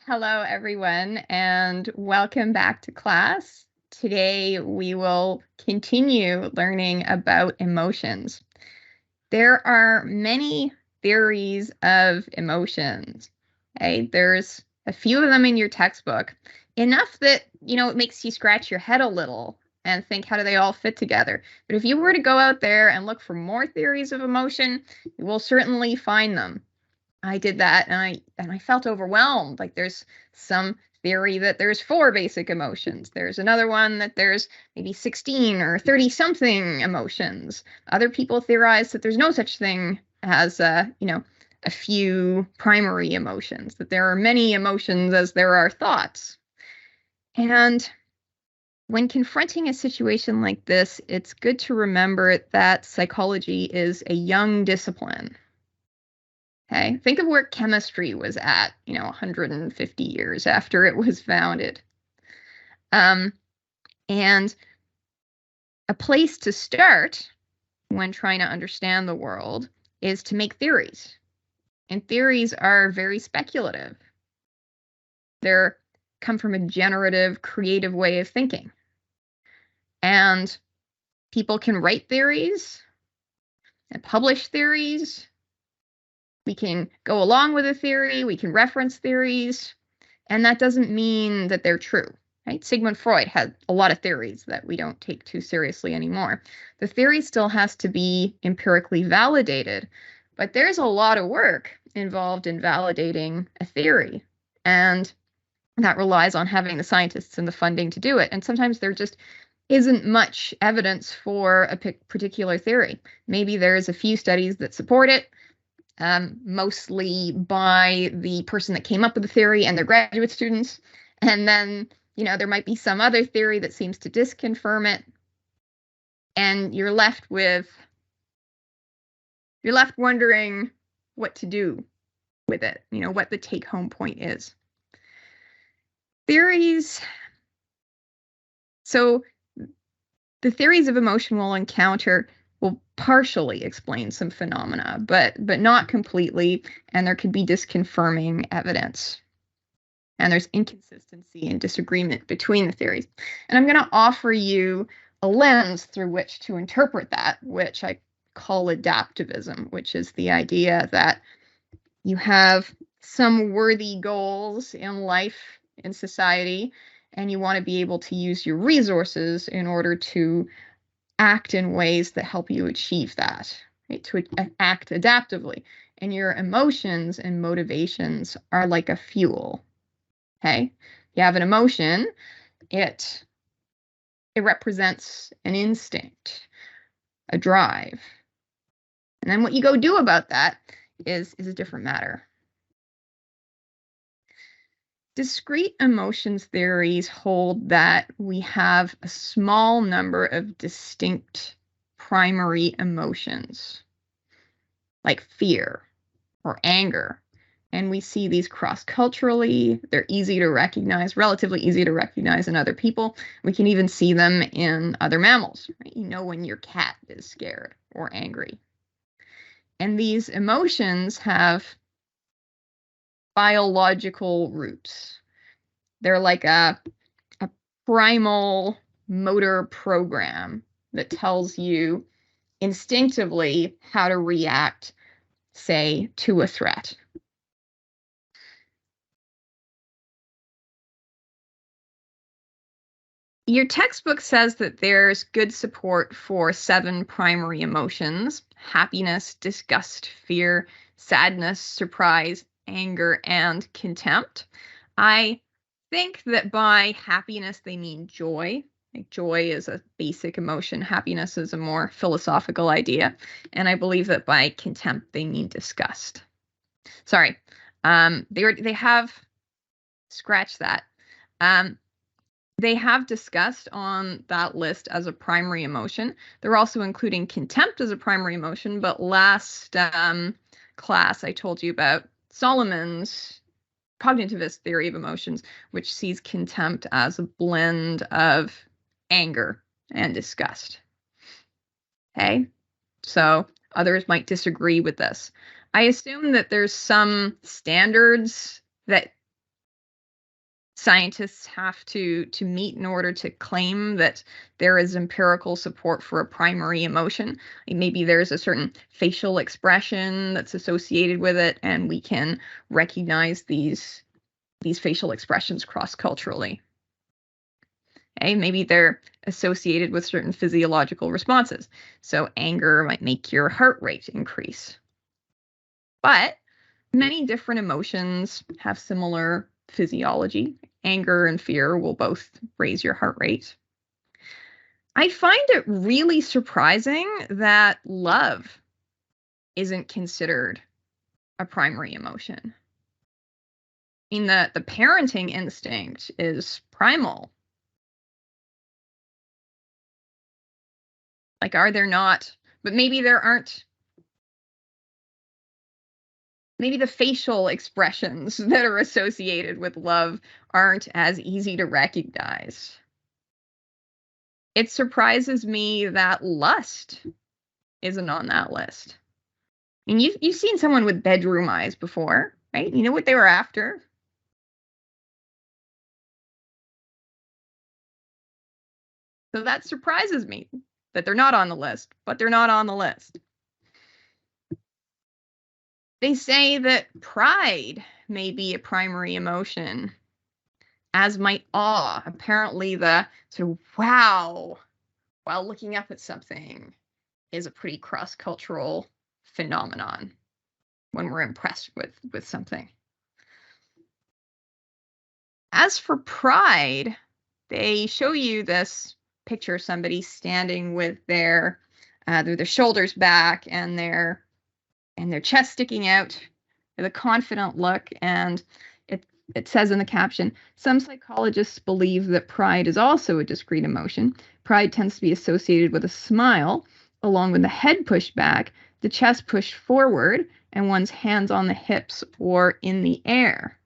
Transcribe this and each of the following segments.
Hello, everyone, and welcome back to class. Today, we will continue learning about emotions. There are many theories of emotions. Okay? There's a few of them in your textbook, enough that, it makes you scratch your head a little and think, how do they all fit together? But if you were to go out there and look for more theories of emotion, you will certainly find them. I did that and I felt overwhelmed. Like there's some theory that there's 4 basic emotions. There's another one that there's maybe 16 or 30 something emotions. Other people theorize that there's no such thing as a few primary emotions, that there are many emotions as there are thoughts. And when confronting a situation like this, it's good to remember that psychology is a young discipline. Okay, think of where chemistry was at, 150 years after it was founded. And a place to start when trying to understand the world is to make theories. And theories are very speculative. They come from a generative, creative way of thinking. And people can write theories and publish theories. We can go along with a theory, we can reference theories, and that doesn't mean that they're true, right? Sigmund Freud had a lot of theories that we don't take too seriously anymore. The theory still has to be empirically validated, but there's a lot of work involved in validating a theory, and that relies on having the scientists and the funding to do it. And sometimes there just isn't much evidence for a particular theory. Maybe there's a few studies that support it, mostly by the person that came up with the theory and their graduate students. And then, there might be some other theory that seems to disconfirm it. And you're left wondering what to do with it, what the take-home point is. Theories. So the theories of emotion we'll encounter will partially explain some phenomena, but not completely, and there could be disconfirming evidence. And there's inconsistency and disagreement between the theories. And I'm going to offer you a lens through which to interpret that, which I call adaptivism, which is the idea that you have some worthy goals in life, in society, and you want to be able to use your resources in order to act in ways that help you achieve that, right? To act adaptively. And your emotions and motivations are like a fuel. Okay, you have an emotion, it represents an instinct, a drive. And then what you go do about that is a different matter. Discrete emotions theories hold that we have a small number of distinct primary emotions, like fear or anger. And we see these cross-culturally. They're easy to recognize, relatively easy to recognize in other people. We can even see them in other mammals. Right? You know when your cat is scared or angry. And these emotions have biological roots. They're like a primal motor program that tells you instinctively how to react, say, to a threat. Your textbook says that there's good support for 7 primary emotions: happiness, disgust, fear, sadness, surprise, anger, and contempt. I think that by happiness they mean joy. Like joy is a basic emotion. Happiness is a more philosophical idea. And I believe that by contempt they mean disgust. Sorry. They have scratched that. They have disgust on that list as a primary emotion. They're also including contempt as a primary emotion, but last class I told you about Solomon's cognitivist theory of emotions, which sees contempt as a blend of anger and disgust. Okay, so others might disagree with this. I assume that there's some standards that scientists have to meet in order to claim that there is empirical support for a primary emotion. Maybe there's a certain facial expression that's associated with it, and we can recognize these facial expressions cross-culturally. Okay, maybe they're associated with certain physiological responses. So anger might make your heart rate increase. But many different emotions have similar physiology. Anger and fear will both raise your heart rate. I find it really surprising that love isn't considered a primary emotion. I mean, the parenting instinct is primal. Like, are there not? But maybe there aren't. Maybe the facial expressions that are associated with love aren't as easy to recognize. It surprises me that lust isn't on that list. I mean, you've seen someone with bedroom eyes before, right? You know what they were after. So that surprises me that they're not on the list, but they're not on the list. They say that pride may be a primary emotion, as might awe. Apparently the sort of wow while looking up at something is a pretty cross-cultural phenomenon when we're impressed with something. As for pride, they show you this picture of somebody standing with their shoulders back and their chest sticking out with a confident look, and it says in the caption, some psychologists believe that pride is also a discrete emotion. Pride tends to be associated with a smile, along with the head pushed back, the chest pushed forward, and one's hands on the hips or in the air.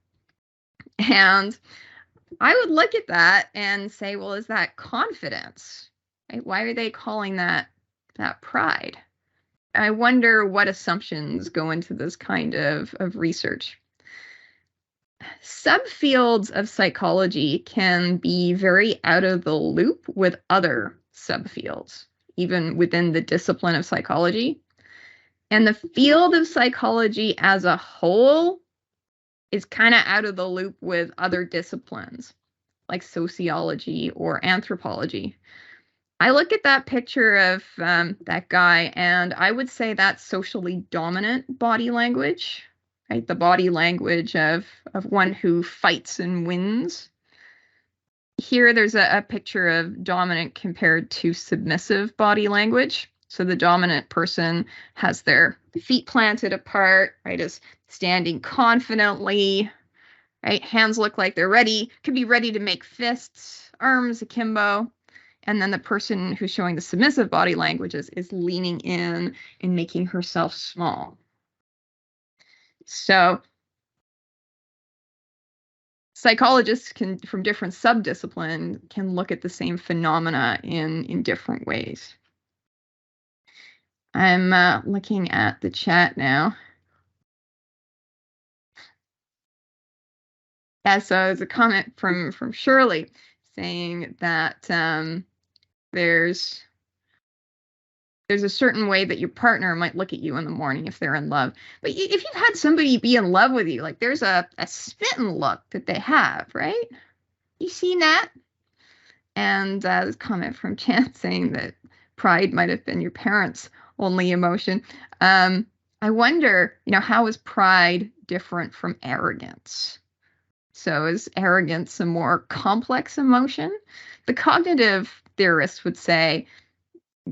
And I would look at that and say, well, is that confidence? Right? Why are they calling that pride? I wonder what assumptions go into this kind of research. Subfields of psychology can be very out of the loop with other subfields, even within the discipline of psychology. And the field of psychology as a whole is kind of out of the loop with other disciplines like sociology or anthropology. I look at that picture of that guy, and I would say that's socially dominant body language, right? The body language of one who fights and wins. Here, there's a picture of dominant compared to submissive body language. So the dominant person has their feet planted apart, right? Is standing confidently, right? Hands look like they're ready, could be ready to make fists, arms akimbo. And then the person who's showing the submissive body language is leaning in and making herself small. So psychologists from different subdisciplines can look at the same phenomena in different ways. I'm looking at the chat now. Yeah, so there's a comment from Shirley saying that there's a certain way that your partner might look at you in the morning if they're in love. But if you've had somebody be in love with you, like there's a smitten look that they have, right? You seen that? And there's a comment from Chance saying that pride might have been your parents' only emotion. I wonder, how is pride different from arrogance? So is arrogance a more complex emotion? The cognitive theorists would say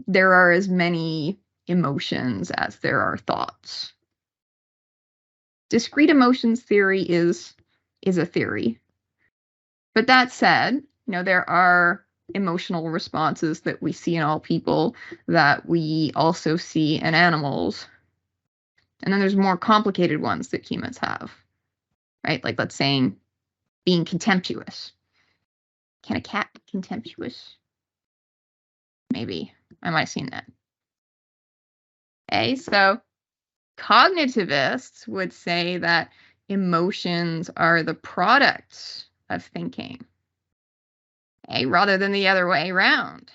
there are as many emotions as there are thoughts. Discrete emotions theory is a theory. But that said, there are emotional responses that we see in all people that we also see in animals. And then there's more complicated ones that humans have, right? Like, let's say, being contemptuous. Can a cat be contemptuous? Maybe. I might have seen that. Okay, so cognitivists would say that emotions are the products of thinking, rather than the other way around.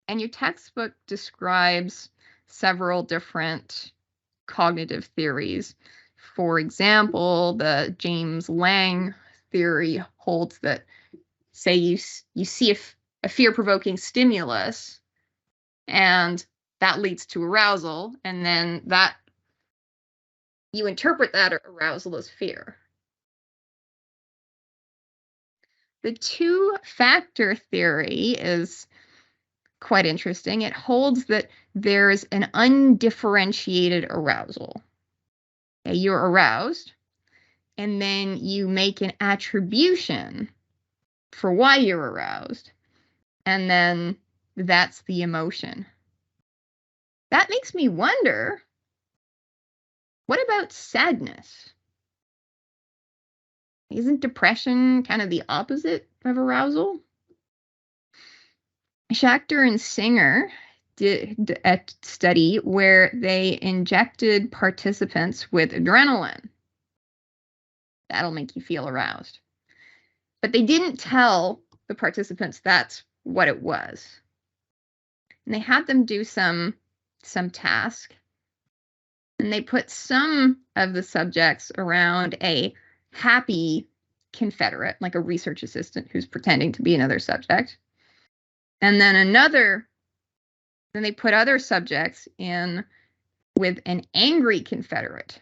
And your textbook describes several different cognitive theories. For example, the James Lange theory holds that, say you see a fear-provoking stimulus, and that leads to arousal, and then that you interpret that arousal as fear. The two-factor theory is quite interesting. It holds that there's an undifferentiated arousal. Okay, you're aroused, and then you make an attribution for why you're aroused, and then that's the emotion. That makes me wonder, what about sadness? Isn't depression kind of the opposite of arousal? Schachter and Singer did a study where they injected participants with adrenaline. That'll make you feel aroused. But they didn't tell the participants that's what it was. And they had them do some task. And they put some of the subjects around a happy confederate, like a research assistant who's pretending to be another subject. And then they put other subjects in with an angry confederate.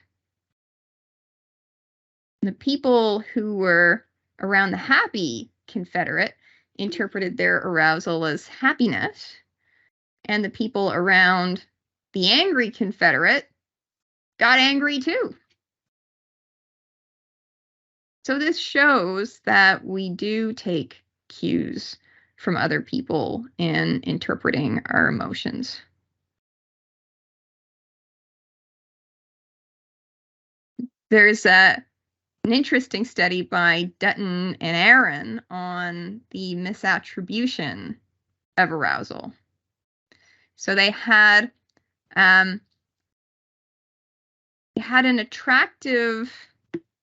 The people who were around the happy confederate interpreted their arousal as happiness, and the people around the angry confederate got angry too. So this shows that we do take cues from other people in interpreting our emotions. There's an interesting study by Dutton and Aaron on the misattribution of arousal. So they had an attractive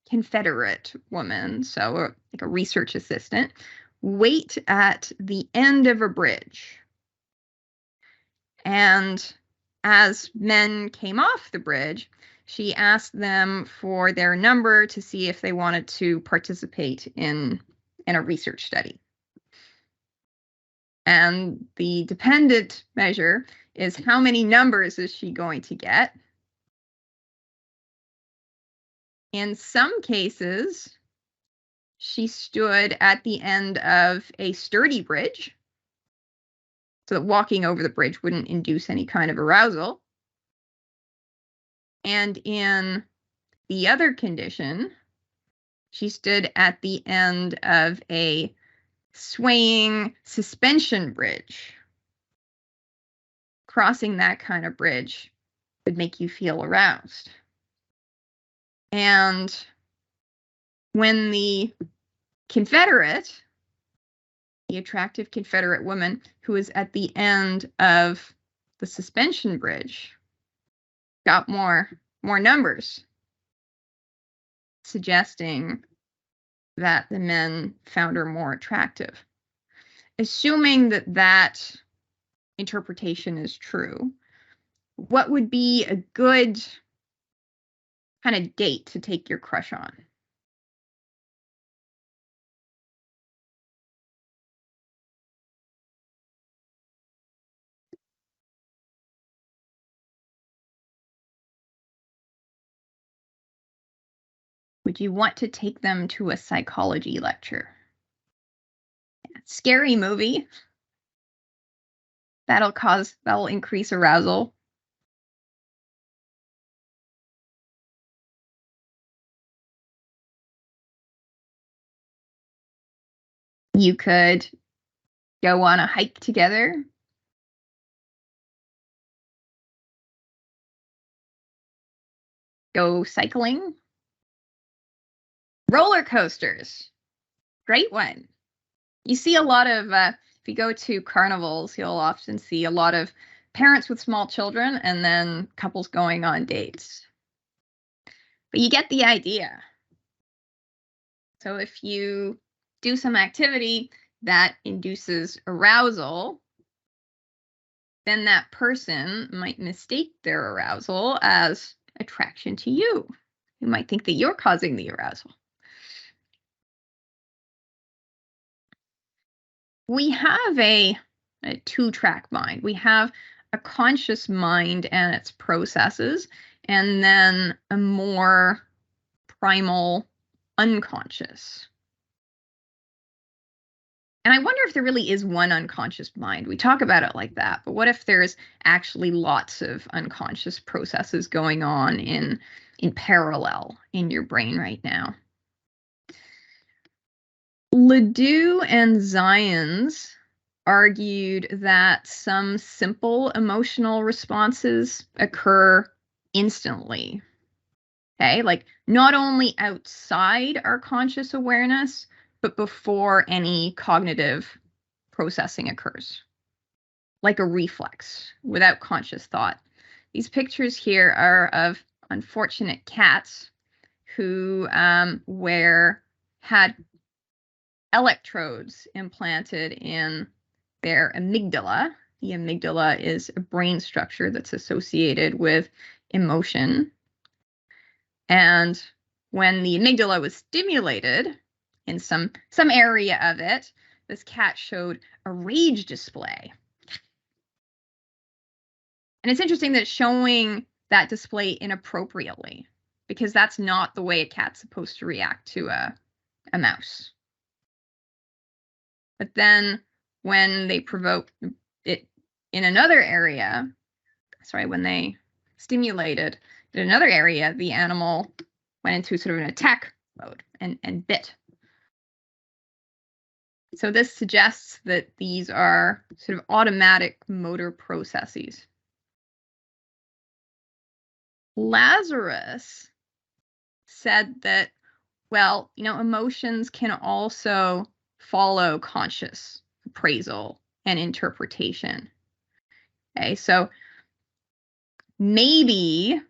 confederate woman, so like a research assistant, wait at the end of a bridge. And as men came off the bridge, she asked them for their number to see if they wanted to participate in a research study. And the dependent measure is how many numbers is she going to get. In some cases, she stood at the end of a sturdy bridge, so that walking over the bridge wouldn't induce any kind of arousal. And in the other condition, she stood at the end of a swaying suspension bridge. Crossing that kind of bridge would make you feel aroused. And when the confederate, the attractive confederate woman who was at the end of the suspension bridge, got more numbers, suggesting that the men found her more attractive. Assuming that interpretation is true, what would be a good kind of date to take your crush on? Would you want to take them to a psychology lecture? Scary movie. That'll increase arousal. You could go on a hike together. Go cycling. Roller coasters. Great one. You see a lot of, if you go to carnivals, you'll often see a lot of parents with small children and then couples going on dates. But you get the idea. So if you do some activity that induces arousal, then that person might mistake their arousal as attraction to you. You might think that you're causing the arousal. We have a two-track mind. We have a conscious mind and its processes, and then a more primal unconscious. And I wonder if there really is one unconscious mind. We talk about it like that, but what if there's actually lots of unconscious processes going on in parallel in your brain right now? Ledoux and Zions argued that some simple emotional responses occur instantly. Okay, like not only outside our conscious awareness, but before any cognitive processing occurs, like a reflex without conscious thought. These pictures here are of unfortunate cats who had electrodes implanted in their amygdala. The amygdala is a brain structure that's associated with emotion. And when the amygdala was stimulated in some area of it, this cat showed a rage display. And it's interesting that it's showing that display inappropriately, because that's not the way a cat's supposed to react to a mouse. But then when they provoke it in another area, when they stimulated in another area, the animal went into sort of an attack mode and bit. So this suggests that these are sort of automatic motor processes. Lazarus said that, well, emotions can also follow conscious appraisal and interpretation. Okay, so maybe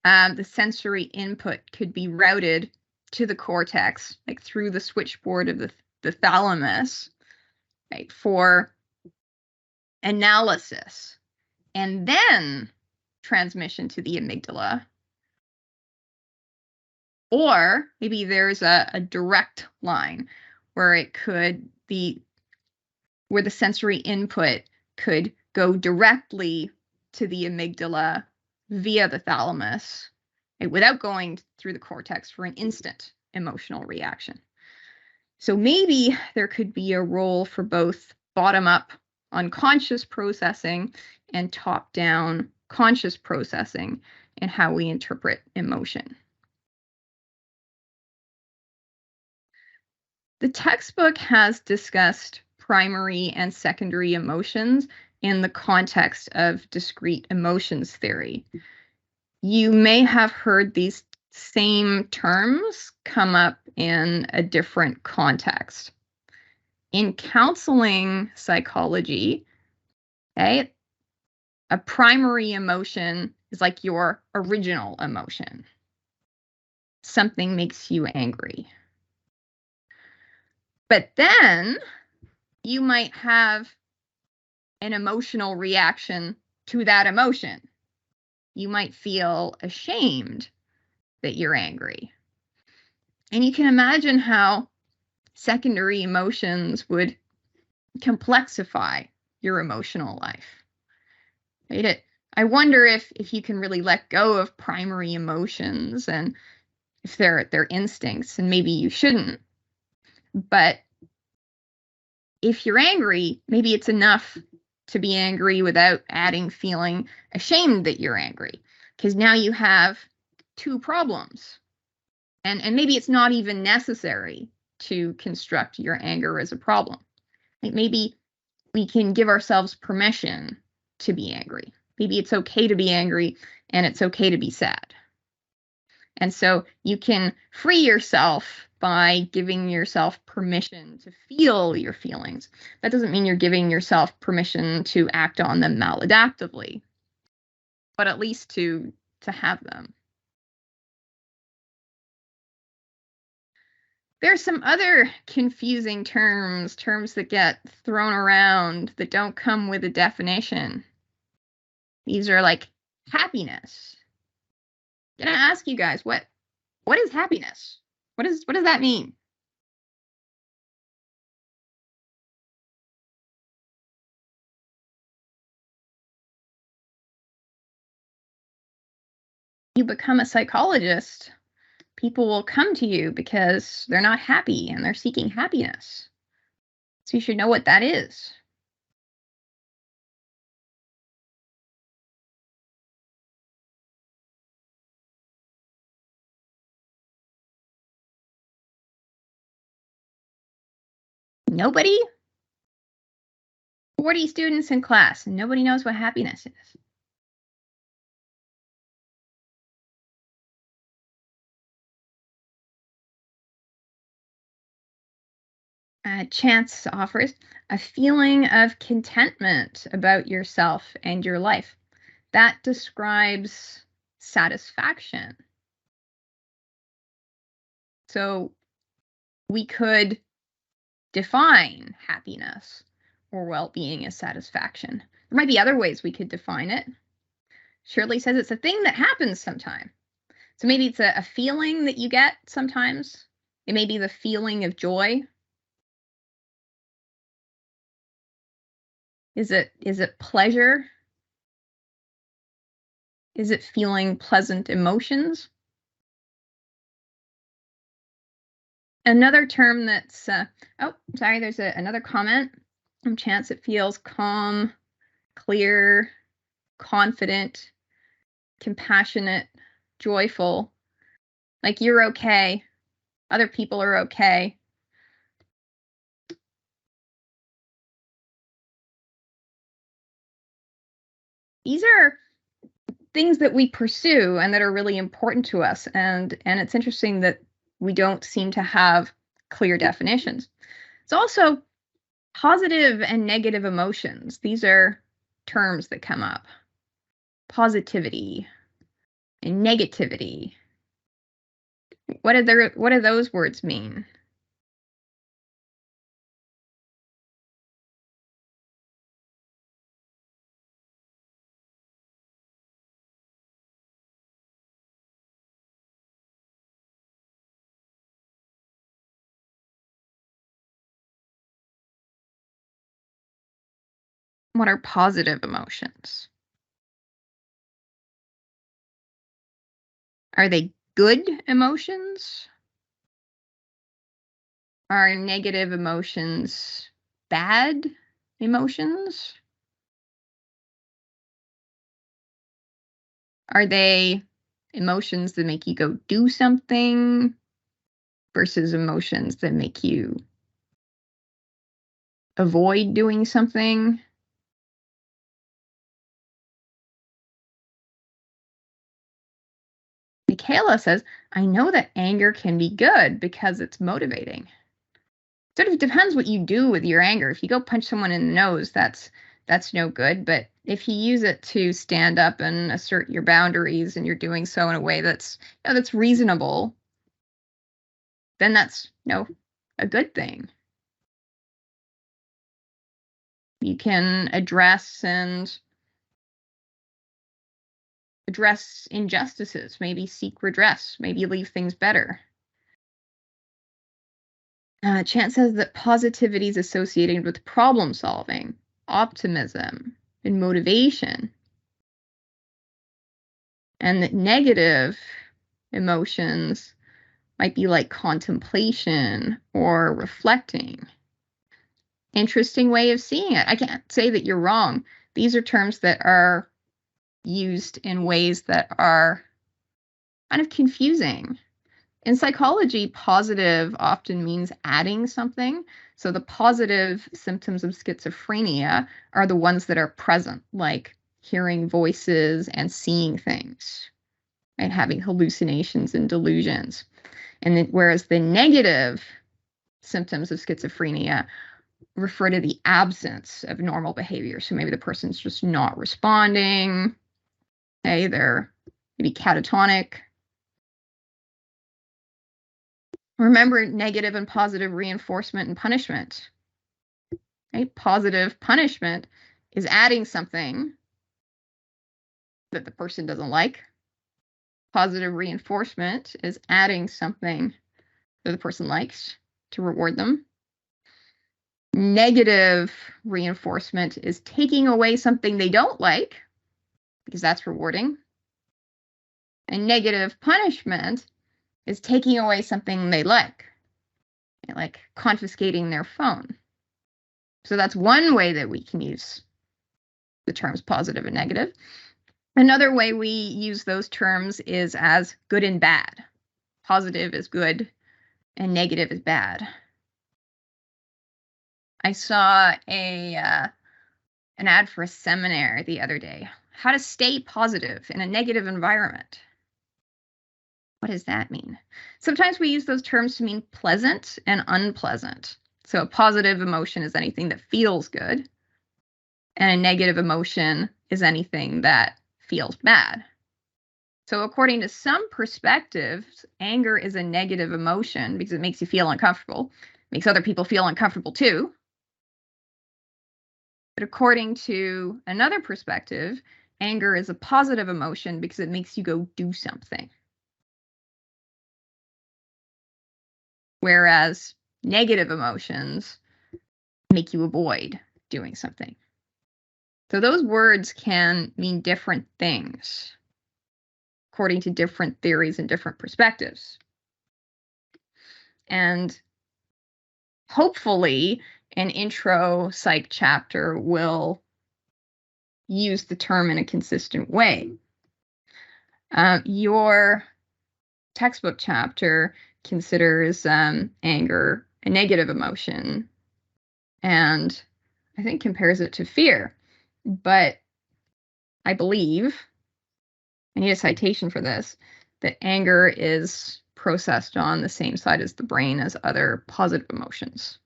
the sensory input could be routed to the cortex, like through the switchboard of the thalamus, right, for analysis, and then transmission to the amygdala. Or maybe there's a direct line where the sensory input could go directly to the amygdala via the thalamus, right, without going through the cortex for an instant emotional reaction. So maybe there could be a role for both bottom-up unconscious processing and top-down conscious processing in how we interpret emotion. The textbook has discussed primary and secondary emotions in the context of discrete emotions theory. You may have heard these same terms come up in a different context. In counseling psychology, okay, a primary emotion is like your original emotion. Something makes you angry. But then you might have an emotional reaction to that emotion. You might feel ashamed that you're angry. And you can imagine how secondary emotions would complexify your emotional life. Right? I wonder if you can really let go of primary emotions and if they're instincts, and maybe you shouldn't. But if you're angry, maybe it's enough to be angry without feeling ashamed that you're angry, because now you have two problems. And maybe it's not even necessary to construct your anger as a problem. Like maybe we can give ourselves permission to be angry. Maybe it's okay to be angry and it's okay to be sad. And so you can free yourself by giving yourself permission to feel your feelings. That doesn't mean you're giving yourself permission to act on them maladaptively, but at least to have them. There's some other confusing terms that get thrown around that don't come with a definition. These are like happiness. I'm gonna ask you guys, what is happiness? What does that mean? You become a psychologist, people will come to you because they're not happy and they're seeking happiness. So you should know what that is. Nobody? 40 students in class and nobody knows what happiness is. Chance offers a feeling of contentment about yourself and your life. That describes satisfaction. So we could define happiness or well-being as satisfaction. There might be other ways we could define it. Shirley says it's a thing that happens sometime. So maybe it's a feeling that you get sometimes. It may be the feeling of joy. Is it pleasure? Is it feeling pleasant emotions? Another term that's, there's another comment from Chance. It feels calm, clear, confident, compassionate, joyful, like you're okay, other people are okay. These are things that we pursue and that are really important to us. And it's interesting that we don't seem to have clear definitions. It's also positive and negative emotions. These are terms that come up. Positivity and negativity. What do those words mean? What are positive emotions? Are they good emotions? Are negative emotions bad emotions? Are they emotions that make you go do something versus emotions that make you avoid doing something? Michaela says, I know that anger can be good because it's motivating. Sort of depends what you do with your anger. If you go punch someone in the nose, that's no good. But if you use it to stand up and assert your boundaries and you're doing so in a way that's reasonable, then that's a good thing. You can address injustices, maybe seek redress, maybe leave things better. Chance says that positivity is associated with problem solving, optimism, and motivation. And that negative emotions might be like contemplation or reflecting. Interesting way of seeing it. I can't say that you're wrong. These are terms that are used in ways that are kind of confusing. In psychology, positive often means adding something. So the positive symptoms of schizophrenia are the ones that are present, like hearing voices and seeing things, and having hallucinations and delusions. And then, whereas the negative symptoms of schizophrenia refer to the absence of normal behavior. So maybe the person's just not responding. They're maybe catatonic. Remember negative and positive reinforcement and punishment. Right? Positive punishment is adding something that the person doesn't like. Positive reinforcement is adding something that the person likes to reward them. Negative reinforcement is taking away something they don't like, because that's rewarding. And negative punishment is taking away something they like confiscating their phone. So that's one way that we can use the terms positive and negative. Another way we use those terms is as good and bad. Positive is good and negative is bad. I saw an ad for a seminar the other day. How to stay positive in a negative environment. What does that mean? Sometimes we use those terms to mean pleasant and unpleasant. So a positive emotion is anything that feels good, and a negative emotion is anything that feels bad. So according to some perspectives, anger is a negative emotion because it makes you feel uncomfortable. It makes other people feel uncomfortable too. But according to another perspective, anger is a positive emotion because it makes you go do something. Whereas negative emotions make you avoid doing something. So those words can mean different things according to different theories and different perspectives. And hopefully an intro psych chapter will use the term in a consistent way. Your textbook chapter considers anger a negative emotion, and I think compares it to fear. But I believe, I need a citation for this, that anger is processed on the same side as the brain as other positive emotions.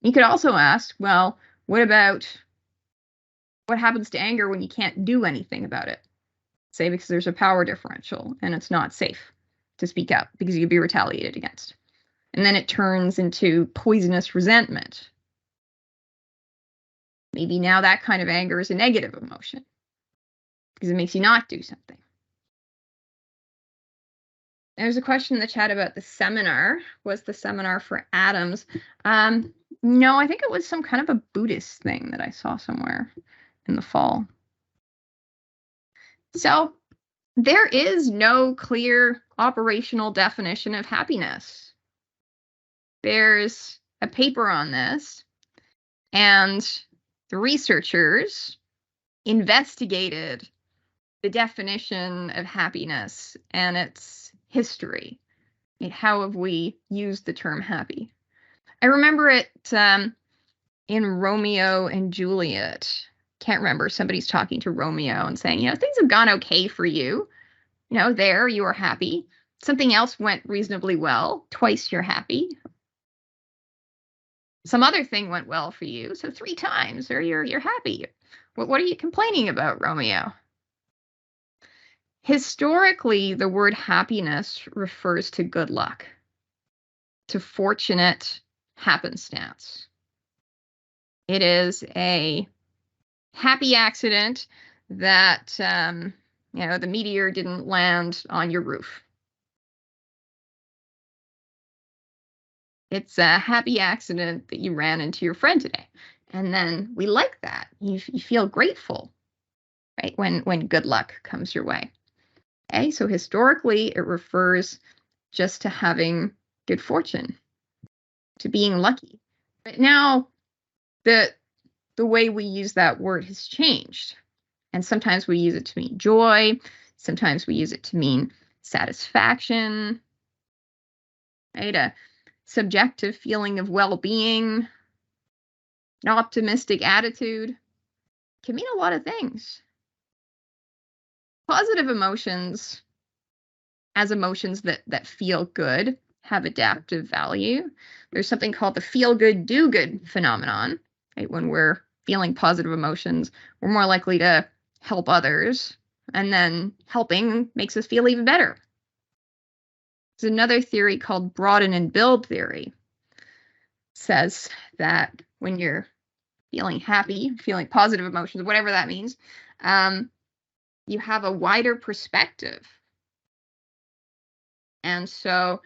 You could also ask, well, what happens to anger when you can't do anything about it? Say because there's a power differential and it's not safe to speak up because you'd be retaliated against. And then it turns into poisonous resentment. Maybe now that kind of anger is a negative emotion because it makes you not do something. There's a question in the chat about the seminar. Was the seminar for atoms? No, I think it was some kind of a Buddhist thing that I saw somewhere in the fall. So there is no clear operational definition of happiness. There's a paper on this, and the researchers investigated the definition of happiness and its history. How have we used the term happy? I remember it in Romeo and Juliet. Can't remember, somebody's talking to Romeo and saying, things have gone okay for you. There you are happy. Something else went reasonably well. Twice you're happy. Some other thing went well for you, so 3 times, or you're happy. What are you complaining about, Romeo? Historically, the word happiness refers to good luck, to fortunate happenstance. It is a happy accident that the meteor didn't land on your roof. It's a happy accident that you ran into your friend today. And then we like that. You feel grateful, right? When good luck comes your way. Okay, so historically it refers just to having good fortune, to being lucky. But now the way we use that word has changed. And sometimes we use it to mean joy. Sometimes we use it to mean satisfaction, right? A subjective feeling of well-being, an optimistic attitude. Can mean a lot of things. Positive emotions, as emotions that feel good, have adaptive value. There's something called the feel good, do good phenomenon. Right? When we're feeling positive emotions, we're more likely to help others, and then helping makes us feel even better. There's another theory called broaden and build theory. It says that when you're feeling happy, feeling positive emotions, whatever that means, you have a wider perspective. And so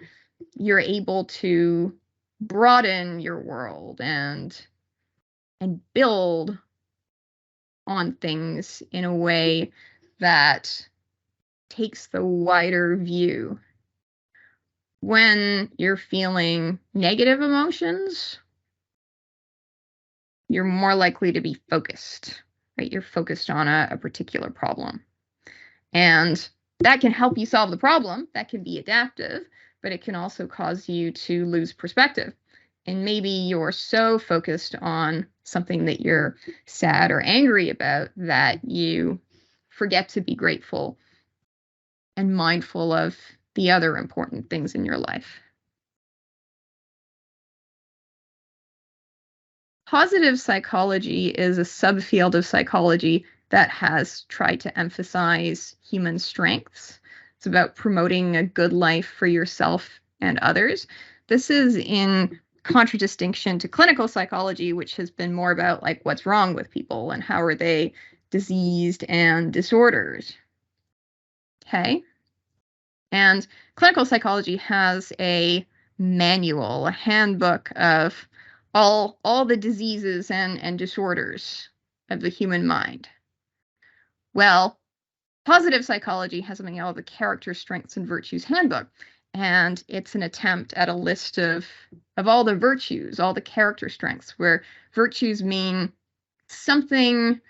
you're able to broaden your world and build on things in a way that takes the wider view. When you're feeling negative emotions, you're more likely to be focused, right? You're focused on a particular problem. And that can help you solve the problem. That can be adaptive, but it can also cause you to lose perspective. And maybe you're so focused on something that you're sad or angry about that you forget to be grateful and mindful of the other important things in your life. Positive psychology is a subfield of psychology that has tried to emphasize human strengths. It's about promoting a good life for yourself and others. This is in contradistinction to clinical psychology, which has been more about like what's wrong with people and how are they diseased and disordered. Okay. And clinical psychology has a manual, a handbook of all the diseases and disorders of the human mind. Well, positive psychology has something called the Character, Strengths, and Virtues Handbook. And it's an attempt at a list of all the virtues, all the character strengths, where virtues mean something,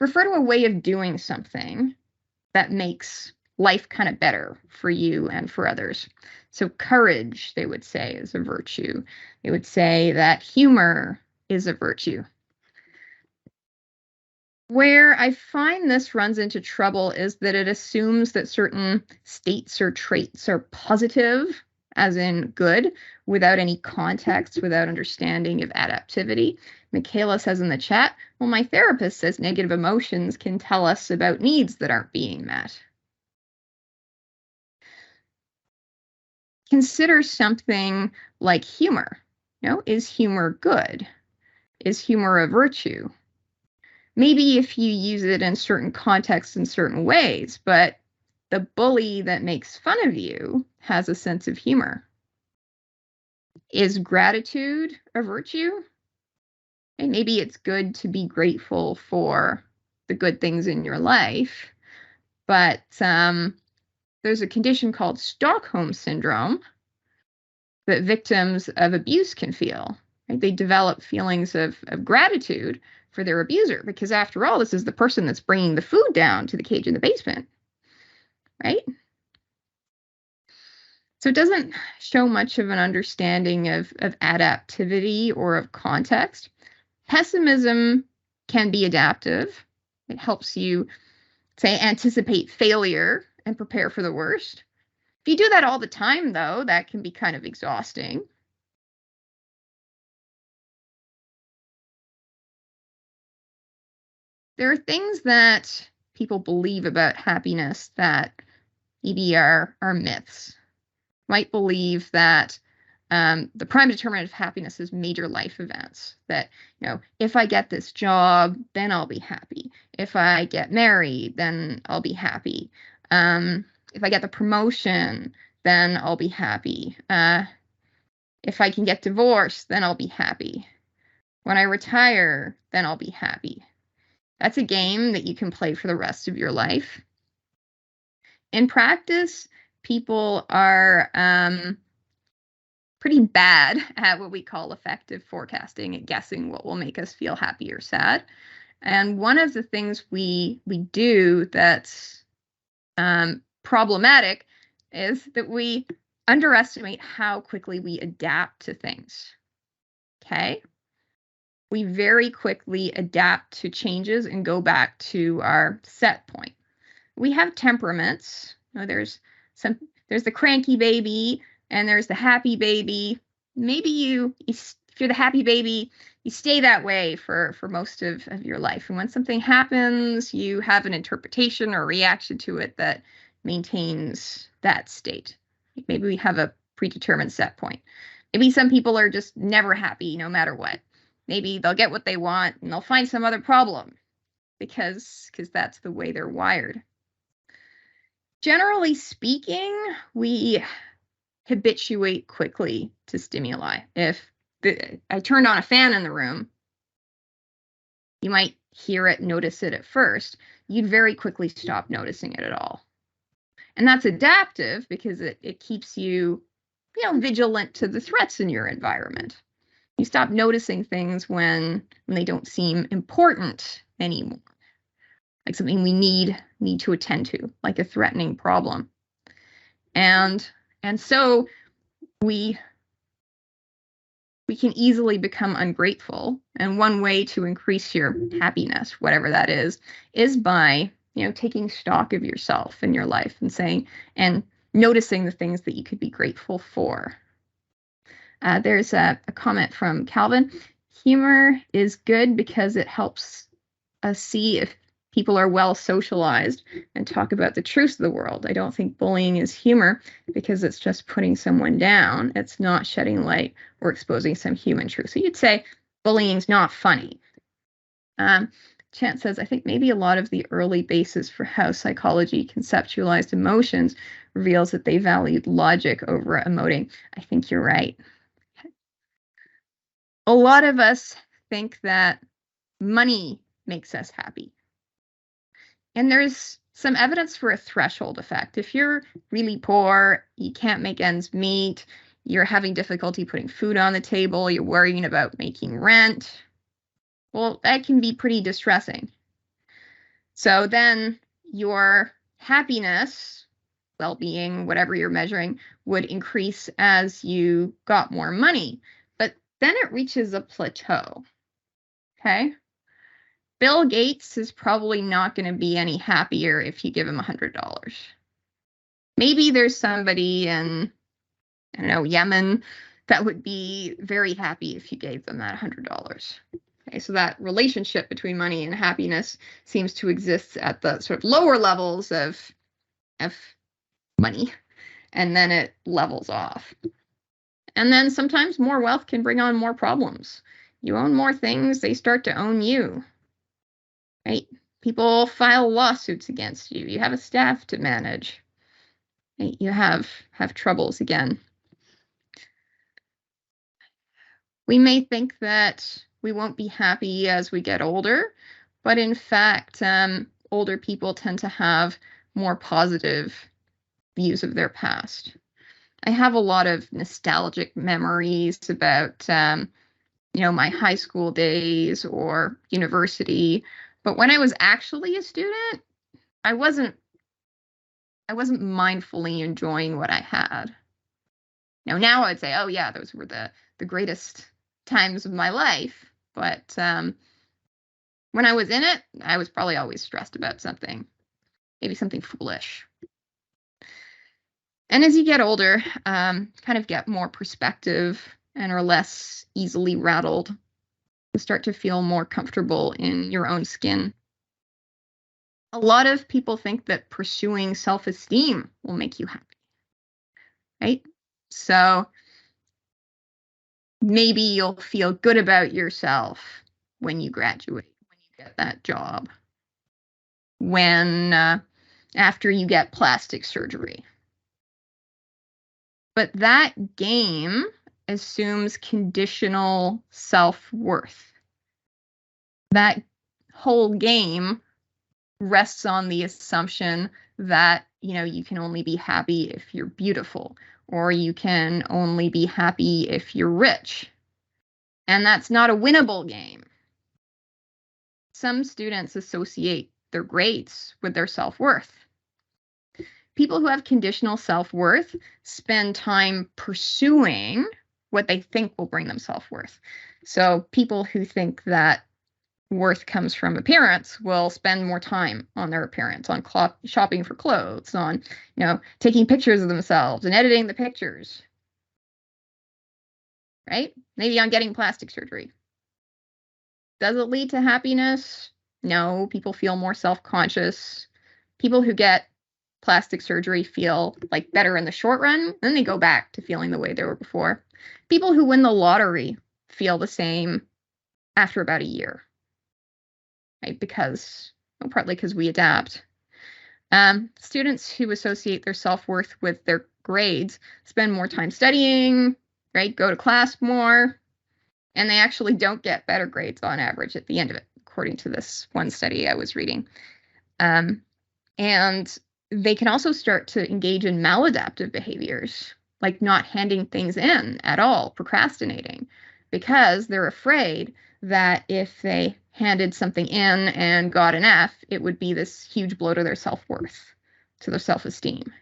refer to a way of doing something that makes life kind of better for you and for others. So courage, they would say, is a virtue. They would say that humor is a virtue. Where I find this runs into trouble is that it assumes that certain states or traits are positive, as in good, without any context, without understanding of adaptivity. Michaela says in the chat, well, my therapist says negative emotions can tell us about needs that aren't being met. Consider something like humor. Is humor good? Is humor a virtue? Maybe if you use it in certain contexts in certain ways, but the bully that makes fun of you has a sense of humor. Is gratitude a virtue? And maybe it's good to be grateful for the good things in your life, but there's a condition called Stockholm syndrome that victims of abuse can feel. Right? They develop feelings of gratitude for their abuser, because after all, this is the person that's bringing the food down to the cage in the basement, right? So it doesn't show much of an understanding of adaptivity or of context. Pessimism can be adaptive. It helps you, say, anticipate failure and prepare for the worst. If you do that all the time, though, that can be kind of exhausting. There are things that people believe about happiness that maybe are myths. Might believe that the prime determinant of happiness is major life events. That, if I get this job, then I'll be happy. If I get married, then I'll be happy. If I get the promotion, then I'll be happy. If I can get divorced, then I'll be happy. When I retire, then I'll be happy. That's a game that you can play for the rest of your life. In practice, people are pretty bad at what we call effective forecasting, at guessing what will make us feel happy or sad. And one of the things we do that's problematic is that we underestimate how quickly we adapt to things. Okay? We very quickly adapt to changes and go back to our set point. We have temperaments. There's the cranky baby and there's the happy baby. Maybe if you're the happy baby, you stay that way for most of your life. And when something happens, you have an interpretation or reaction to it that maintains that state. Maybe we have a predetermined set point. Maybe some people are just never happy no matter what. Maybe they'll get what they want and they'll find some other problem because that's the way they're wired. Generally speaking, we habituate quickly to stimuli. If I turned on a fan in the room, you might hear it, notice it at first. You'd very quickly stop noticing it at all. And that's adaptive because it keeps you, vigilant to the threats in your environment. You stop noticing things when they don't seem important anymore, like something we need to attend to, like a threatening problem. And so we can easily become ungrateful. And one way to increase your happiness, whatever that is by, taking stock of yourself and your life and noticing the things that you could be grateful for. There's a comment from Calvin. Humor is good because it helps us see if people are well socialized and talk about the truths of the world. I don't think bullying is humor because it's just putting someone down. It's not shedding light or exposing some human truth. So you'd say bullying's not funny. Chant says, I think maybe a lot of the early basis for how psychology conceptualized emotions reveals that they valued logic over emoting. I think you're right. A lot of us think that money makes us happy. And there's some evidence for a threshold effect. If you're really poor, you can't make ends meet, you're having difficulty putting food on the table, you're worrying about making rent, well, that can be pretty distressing. So then your happiness, well-being, whatever you're measuring, would increase as you got more money. But then it reaches a plateau. Okay? Bill Gates is probably not going to be any happier if you give him $100. Maybe there's somebody in, I don't know, Yemen that would be very happy if you gave them that $100. Okay, so that relationship between money and happiness seems to exist at the sort of lower levels of money, and then it levels off. And then sometimes more wealth can bring on more problems. You own more things, they start to own you. Right? People file lawsuits against you. You have a staff to manage. Right? You have troubles again. We may think that we won't be happy as we get older, but in fact, older people tend to have more positive views of their past. I have a lot of nostalgic memories about, my high school days or university. But when I was actually a student, I wasn't mindfully enjoying what I had. Now I'd say, oh yeah, those were the greatest times of my life. But when I was in it, I was probably always stressed about something, maybe something foolish. And as you get older, kind of get more perspective and are less easily rattled. You start to feel more comfortable in your own skin. A lot of people think that pursuing self-esteem will make you happy, right? So maybe you'll feel good about yourself when you graduate, when you get that job, when after you get plastic surgery. But that game assumes conditional self-worth. That whole game rests on the assumption that, you can only be happy if you're beautiful, or you can only be happy if you're rich. And that's not a winnable game. Some students associate their grades with their self-worth. People who have conditional self-worth spend time pursuing what they think will bring them self-worth. So people who think that worth comes from appearance will spend more time on their appearance, on shopping for clothes, on, taking pictures of themselves and editing the pictures. Right? Maybe on getting plastic surgery. Does it lead to happiness? No, people feel more self-conscious. People who get plastic surgery feel like better in the short run, then they go back to feeling the way they were before. People who win the lottery feel the same after about a year, right? Partly because we adapt. Students who associate their self-worth with their grades spend more time studying, right? Go to class more, and they actually don't get better grades on average at the end of it, according to this one study I was reading. And they can also start to engage in maladaptive behaviors, like not handing things in at all, procrastinating, because they're afraid that if they handed something in and got an F, it would be this huge blow to their self-worth, to their self-esteem.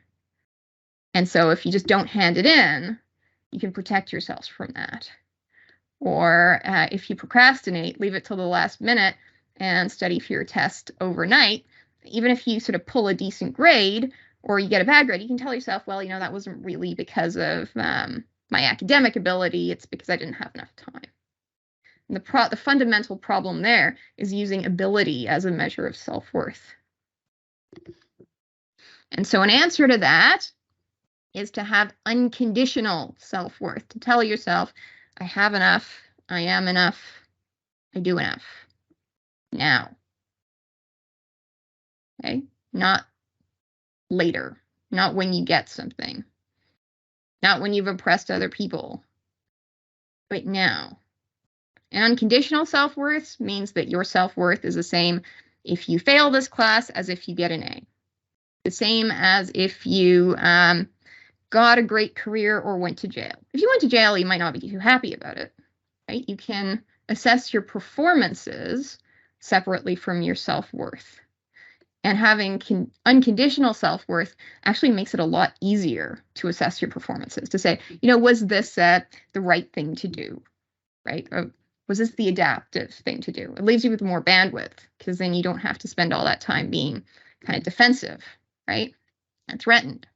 And so if you just don't hand it in, you can protect yourselves from that. Or if you procrastinate, leave it till the last minute and study for your test overnight, even if you sort of pull a decent grade or you get a bad grade, you can tell yourself, well, that wasn't really because of my academic ability. It's because I didn't have enough time. And the fundamental problem there is using ability as a measure of self-worth. And so an answer to that is to have unconditional self-worth, to tell yourself, I have enough, I am enough, I do enough. Now. Okay? Not later, not when you get something, not when you've oppressed other people, but now. And unconditional self-worth means that your self-worth is the same if you fail this class as if you get an A. The same as if you got a great career or went to jail. If you went to jail, you might not be too happy about it, right? You can assess your performances separately from your self-worth. And having unconditional self-worth actually makes it a lot easier to assess your performances, to say, was this the right thing to do, right? Or was this the adaptive thing to do? It leaves you with more bandwidth, because then you don't have to spend all that time being kind of defensive, right? And threatened.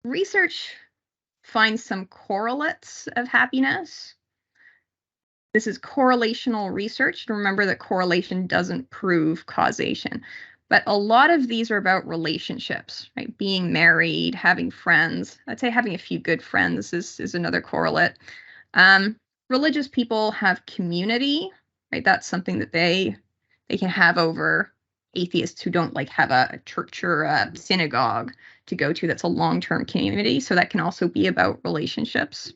Research finds some correlates of happiness. This is correlational research. Remember that correlation doesn't prove causation. But a lot of these are about relationships, right? Being married, having friends. I'd say having a few good friends is another correlate. Religious people have community, right? That's something that they can have over atheists who don't have a church or a synagogue to go to. That's a long-term community. So that can also be about relationships.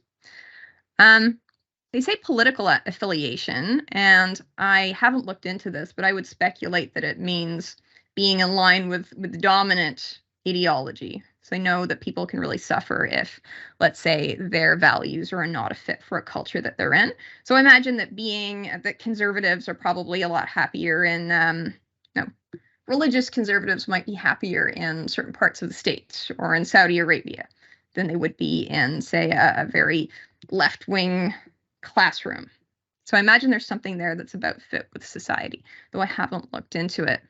They say political affiliation, and I haven't looked into this, but I would speculate that it means being in line with the dominant ideology. So I know that people can really suffer if, let's say, their values are not a fit for a culture that they're in. So I imagine that conservatives are probably a lot happier in, religious conservatives might be happier in certain parts of the States or in Saudi Arabia than they would be in, say, a very left-wing classroom. So I imagine there's something there that's about fit with society, though I haven't looked into it.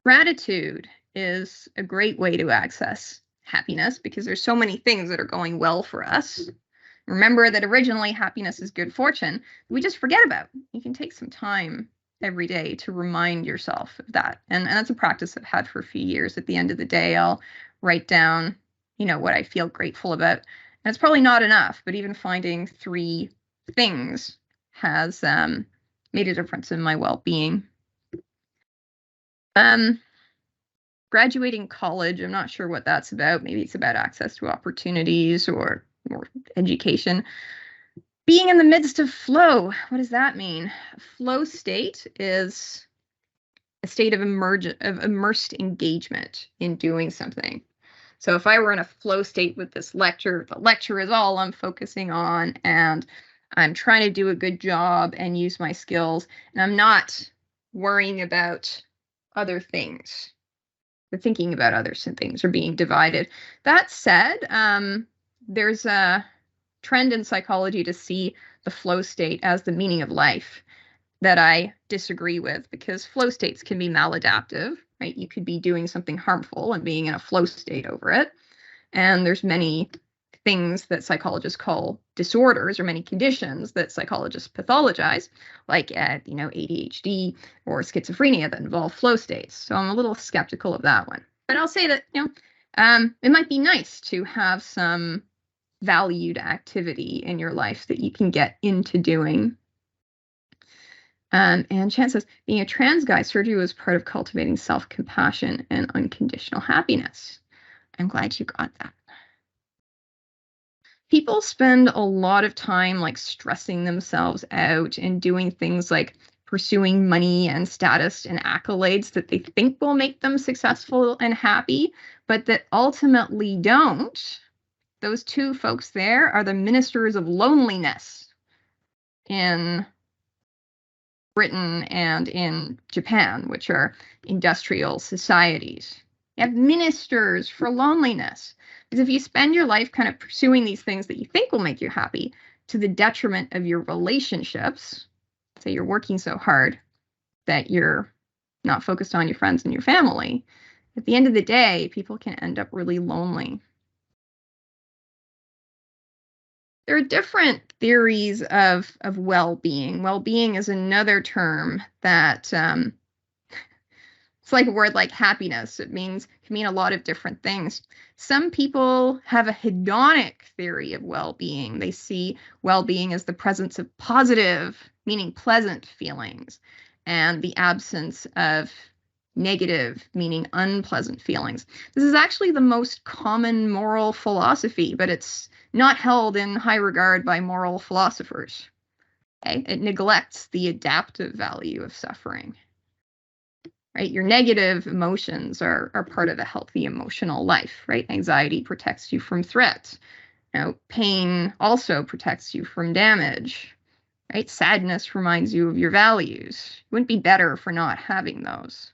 Gratitude is a great way to access happiness because there's so many things that are going well for us. Remember that originally happiness is good fortune. We just forget about. You can take some time every day to remind yourself of that. And that's a practice I've had for a few years. At the end of the day, I'll write down, what I feel grateful about. And it's probably not enough, but even finding 3 things has made a difference in my well-being. Graduating college, I'm not sure what that's about. Maybe it's about access to opportunities or education. Being in the midst of flow, what does that mean? Flow state is a state of immersed engagement in doing something. So if I were in a flow state with this lecture, the lecture is all I'm focusing on, and I'm trying to do a good job and use my skills, and I'm not worrying about other things, or thinking about other things, or being divided. That said, there's a trend in psychology to see the flow state as the meaning of life that I disagree with, because flow states can be maladaptive, right? You could be doing something harmful and being in a flow state over it. And there's many things that psychologists call disorders, or many conditions that psychologists pathologize, like ADHD or schizophrenia that involve flow states. So I'm a little skeptical of that one. But I'll say that it might be nice to have some valued activity in your life that you can get into doing. And Chan says, being a trans guy, surgery was part of cultivating self-compassion and unconditional happiness. I'm glad you got that. People spend a lot of time like stressing themselves out and doing things like pursuing money and status and accolades that they think will make them successful and happy, but that ultimately don't. Those two folks there are the ministers of loneliness in Britain and in Japan, which are industrial societies. You have ministers for loneliness. Because if you spend your life kind of pursuing these things that you think will make you happy to the detriment of your relationships, say you're working so hard that you're not focused on your friends and your family, at the end of the day, people can end up really lonely. There are different theories of well-being. Well-being is another term that it's like a word like happiness. It can mean a lot of different things. Some people have a hedonic theory of well-being. They see well-being as the presence of positive, meaning pleasant feelings, and the absence of negative, meaning unpleasant feelings. This is actually the most common moral philosophy, but it's not held in high regard by moral philosophers. Okay? It neglects the adaptive value of suffering. Right? Your negative emotions are part of a healthy emotional life, right? Anxiety protects you from threats. Pain also protects you from damage. Right? Sadness reminds you of your values. You wouldn't be better for not having those.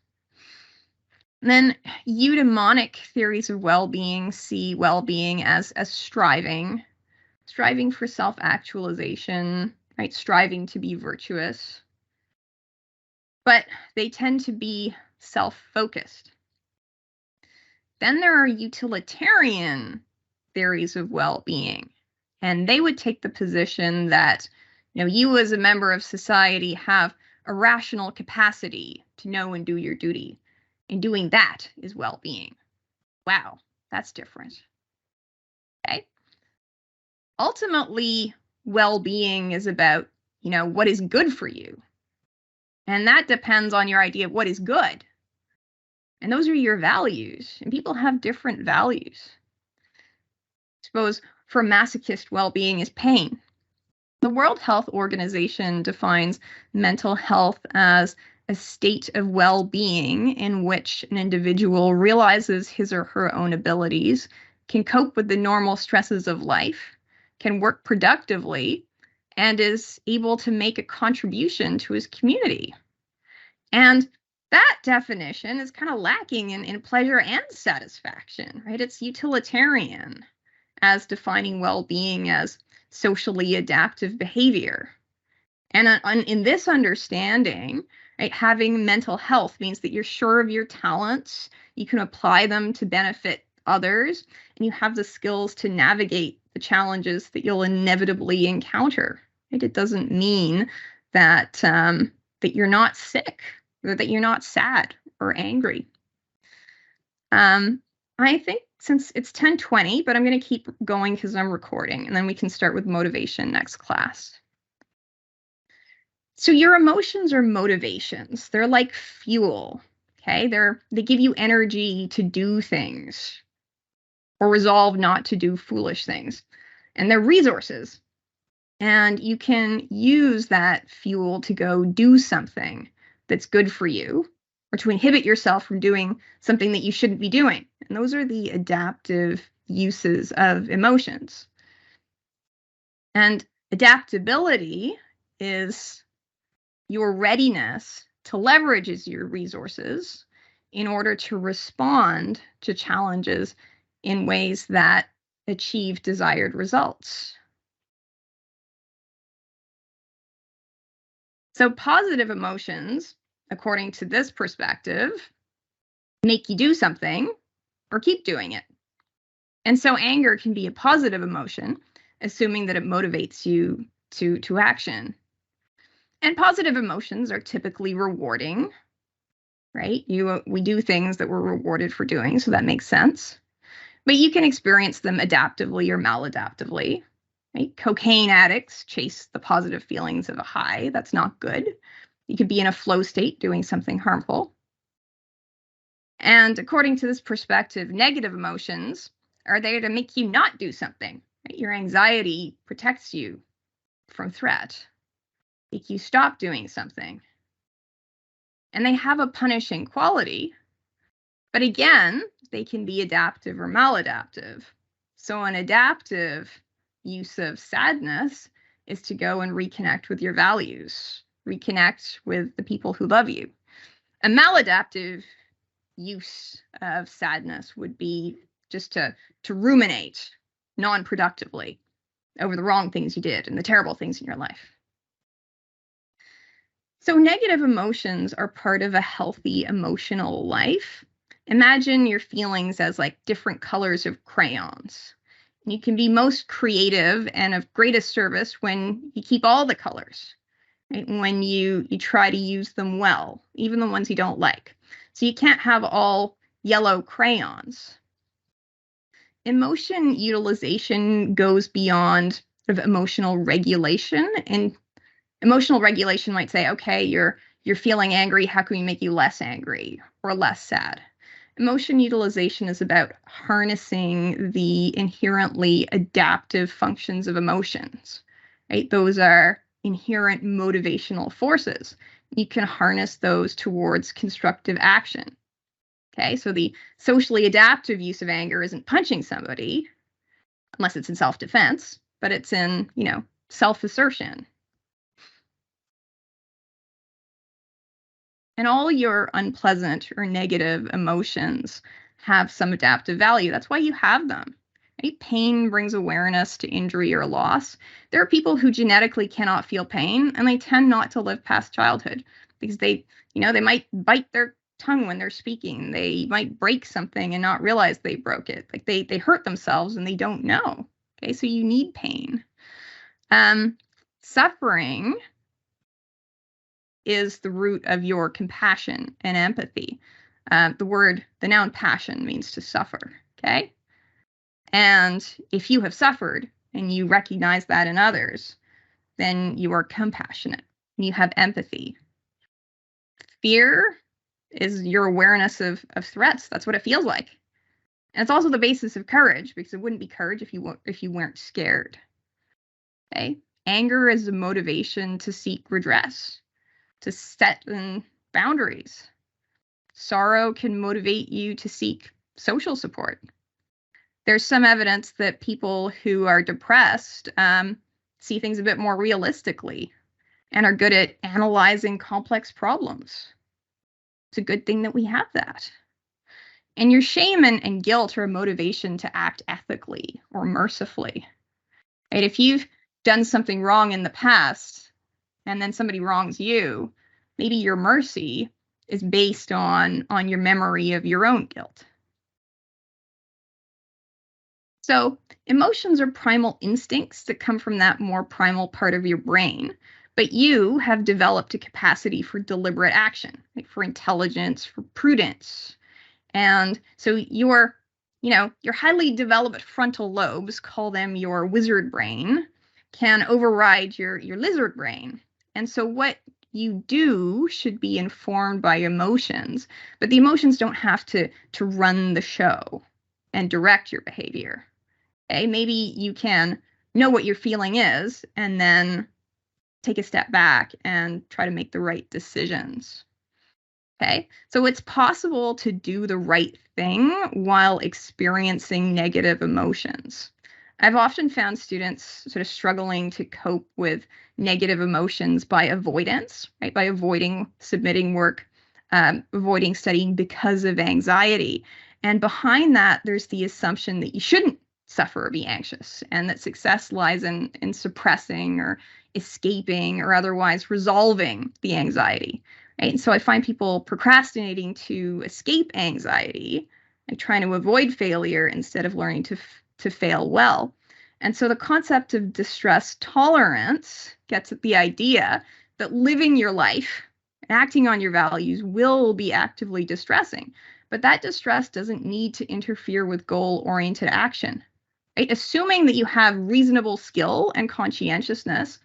And then eudaimonic theories of well-being see well-being as striving for self-actualization, right? Striving to be virtuous. But they tend to be self-focused. Then there are utilitarian theories of well-being, and they would take the position that you as a member of society have a rational capacity to know and do your duty. And doing that is well-being. Wow, that's different. Okay. Ultimately, well-being is about, what is good for you. And that depends on your idea of what is good. And those are your values. And people have different values. I suppose for a masochist, well-being is pain. The World Health Organization defines mental health as a state of well-being in which an individual realizes his or her own abilities, can cope with the normal stresses of life, can work productively, and is able to make a contribution to his community. And that definition is kind of lacking in pleasure and satisfaction, right? It's utilitarian as defining well-being as socially adaptive behavior. And in this understanding, right, having mental health means that you're sure of your talents, you can apply them to benefit others, and you have the skills to navigate the challenges that you'll inevitably encounter. Right? It doesn't mean that that you're not sick or that you're not sad or angry. I think since it's 10:20, but I'm going to keep going because I'm recording, and then we can start with motivation next class. So your emotions are motivations. They're like fuel, okay? They give you energy to do things or resolve not to do foolish things. And they're resources. And you can use that fuel to go do something that's good for you or to inhibit yourself from doing something that you shouldn't be doing. And those are the adaptive uses of emotions. And adaptability is your readiness to leverage your resources in order to respond to challenges in ways that achieve desired results. So positive emotions, according to this perspective, make you do something or keep doing it. And so anger can be a positive emotion, assuming that it motivates you to action. And positive emotions are typically rewarding, right? We do things that we're rewarded for doing, so that makes sense. But you can experience them adaptively or maladaptively. Right? Cocaine addicts chase the positive feelings of a high. That's not good. You could be in a flow state doing something harmful. And according to this perspective, negative emotions are there to make you not do something. Right? Your anxiety protects you from threat, make you stop doing something. And they have a punishing quality, but again, they can be adaptive or maladaptive. So an adaptive use of sadness is to go and reconnect with your values, reconnect with the people who love you. A maladaptive use of sadness would be just to ruminate non-productively over the wrong things you did and the terrible things in your life. So negative emotions are part of a healthy emotional life. Imagine your feelings as like different colors of crayons. You can be most creative and of greatest service when you keep all the colors, right? When you try to use them well, even the ones you don't like. So you can't have all yellow crayons. Emotion utilization goes beyond sort of emotional regulation, and emotional regulation might say, okay, you're feeling angry. How can we make you less angry or less sad? Emotion utilization is about harnessing the inherently adaptive functions of emotions, right? Those are inherent motivational forces. You can harness those towards constructive action. Okay, so the socially adaptive use of anger isn't punching somebody, unless it's in self-defense, but it's in, self-assertion. And all your unpleasant or negative emotions have some adaptive value. That's why you have them. Right? Pain brings awareness to injury or loss. There are people who genetically cannot feel pain, and they tend not to live past childhood because they might bite their tongue when they're speaking. They might break something and not realize they broke it. Like they hurt themselves and they don't know. Okay, so you need pain. Suffering is the root of your compassion and empathy. The noun passion means to suffer, okay? And if you have suffered and you recognize that in others, then you are compassionate and you have empathy. Fear is your awareness of threats. That's what it feels like. And it's also the basis of courage, because it wouldn't be courage if you weren't scared. Okay? Anger is a motivation to seek redress, to set boundaries. Sorrow can motivate you to seek social support. There's some evidence that people who are depressed see things a bit more realistically and are good at analyzing complex problems. It's a good thing that we have that. And your shame and guilt are a motivation to act ethically or mercifully. Right? If you've done something wrong in the past and then somebody wrongs you, maybe your mercy is based on your memory of your own guilt. So emotions are primal instincts that come from that more primal part of your brain, but you have developed a capacity for deliberate action, like for intelligence, for prudence. And so your highly developed frontal lobes, call them your wizard brain, can override your lizard brain. And so what you do should be informed by emotions, but the emotions don't have to run the show and direct your behavior. Okay, maybe you can know what your feeling is and then take a step back and try to make the right decisions. Okay, so it's possible to do the right thing while experiencing negative emotions. I've often found students sort of struggling to cope with negative emotions by avoidance, right? By avoiding submitting work, avoiding studying because of anxiety. And behind that, there's the assumption that you shouldn't suffer or be anxious, and that success lies in suppressing or escaping or otherwise resolving the anxiety. Right? And so I find people procrastinating to escape anxiety like trying to avoid failure instead of learning to fail well. And so the concept of distress tolerance gets at the idea that living your life, acting on your values will be actively distressing, but that distress doesn't need to interfere with goal-oriented action. Right? Assuming that you have reasonable skill and conscientiousness,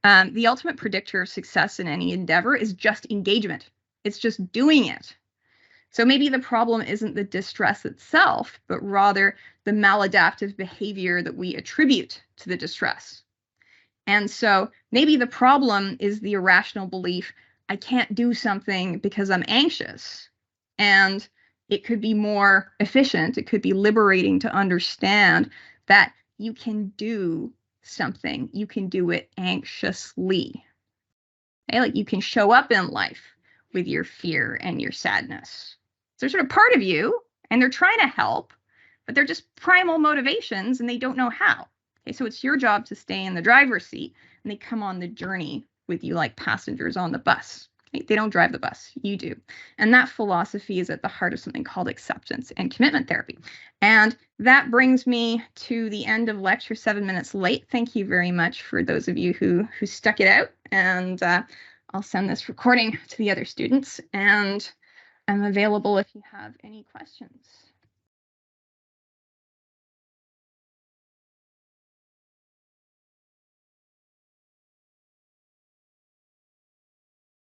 the ultimate predictor of success in any endeavor is just engagement. It's just doing it. So maybe the problem isn't the distress itself, but rather the maladaptive behavior that we attribute to the distress. And so maybe the problem is the irrational belief, I can't do something because I'm anxious. And it could be more efficient, it could be liberating to understand that you can do something, you can do it anxiously. Okay? Like you can show up in life with your fear and your sadness. So they're sort of part of you and they're trying to help, but they're just primal motivations and they don't know how. Okay, so it's your job to stay in the driver's seat and they come on the journey with you like passengers on the bus. Okay? They don't drive the bus, you do. And that philosophy is at the heart of something called acceptance and commitment therapy. And that brings me to the end of lecture, 7 minutes late. Thank you very much for those of you who stuck it out. And I'll send this recording to the other students. And I'm available if you have any questions.